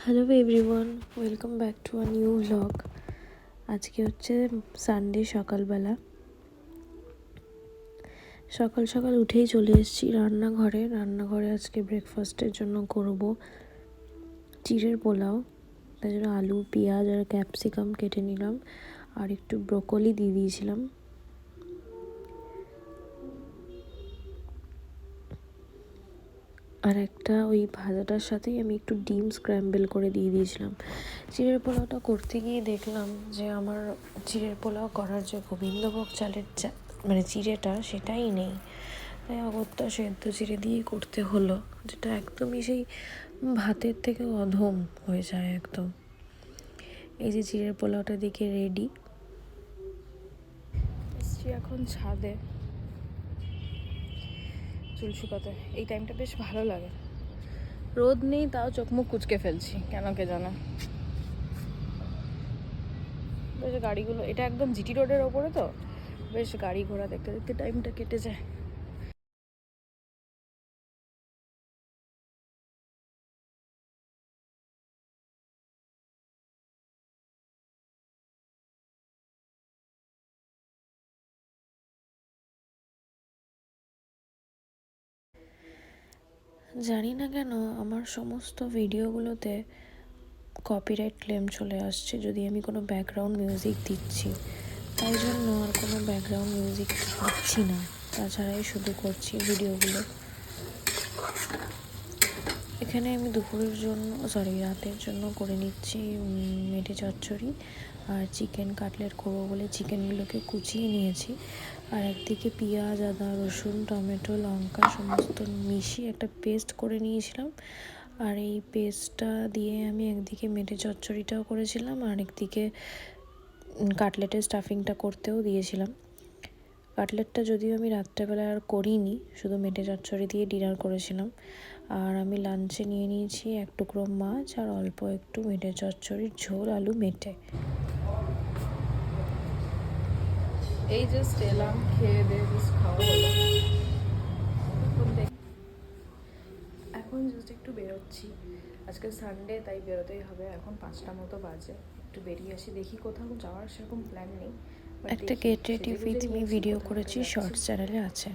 Hello everyone, welcome back to a new blog. আজকে হচ্ছে Sunday সকালবেলা। সকাল সকাল উঠেই চলে এসেছি রান্নাঘরে আজকে ব্রেকফাস্টের জন্য করব চিড়ের পোলাও। তাই জন্য আলু, পেঁয়াজ আর ক্যাপসিকাম কেটে নিলাম, আর একটু ব্রোকলি দিয়ে দিয়েছিলাম। আর একটা ওই ভাজাটার সাথেই আমি একটু ডিম স্ক্র্যাম্বল করে দিয়ে দিয়েছিলাম। চিড়ের পোলাওটা করতে গিয়ে দেখলাম যে আমার চিড়ের পোলাও করার যে গোবিন্দভোগ চালের মানে চিড়েটা সেটাই নেই। তাই অগত্যা সেদ্ধ চিড়ে দিয়েই করতে হলো, যেটা একদমই সেই ভাতের থেকে অধম হয়ে যায় একদম। এই যে চিড়ের পোলাওটা দেখে রেডি। এসছি এখন ছাদে চুল শুকাতে। এই টাইমটা বেশ ভালো লাগে, রোদ নেই তাও চোখ মুখ কুচকে ফেলছি কেন কে জানে। বেশ গাড়িগুলো, এটা একদম জিটি রোডের ওপরে তো বেশ গাড়ি ঘোড়া দেখতে দেখতে টাইমটা কেটে যায়। জানি না কেন আমার সমস্ত ভিডিওগুলোতে কপিরাইট ক্লেম চলে আসছে যদি আমি কোনো ব্যাকগ্রাউন্ড মিউজিক দিচ্ছি। তাই জন্য আর কোনো ব্যাকগ্রাউন্ড মিউজিক দিচ্ছি না, তাছাড়াই শুধু করছি ভিডিওগুলো। এখানে আমি রাতের জন্য করে নিচ্ছি মেটে চচ্চড়ি আর চিকেন কাটলেট করবো বলে চিকেনগুলোকে কুচিয়ে নিয়েছি। আর একদিকে পেঁয়াজ, আদা, রসুন, টমেটো, লঙ্কা সমস্ত মিশিয়ে একটা পেস্ট করে নিয়েছিলাম। আর এই পেস্টটা দিয়ে আমি একদিকে মেটে চচ্চড়িটাও করেছিলাম, আর একদিকে কাটলেটের স্টাফিংটা করতেও দিয়েছিলাম। কাটলেটটা যদিও আমি রাত্রেবেলা আর করিনি, শুধু মেটে চচ্চড়ি দিয়ে ডিনার করেছিলাম। আর আমি লাঞ্চে নিয়ে নিয়েছি এক টুকরো মাছ আর অল্প একটু মেটে চচ্চড়ির ঝোল, আলু মেটে। এই জাস্ট এলাম, খেয়ে দিয়ে জাস্ট খাওয়া হলো। এখন জাস্ট একটু বেরোচ্ছি, আজকে সানডে তাই বেরোতেই হবে। এখন 5টা মতো বাজে, একটু বেরিয়ে আসি, দেখি কোথাও যাওয়ার সেরকম প্ল্যান নেই। একটা get ready with me video করেছি, শর্টস চ্যানেলে আছে।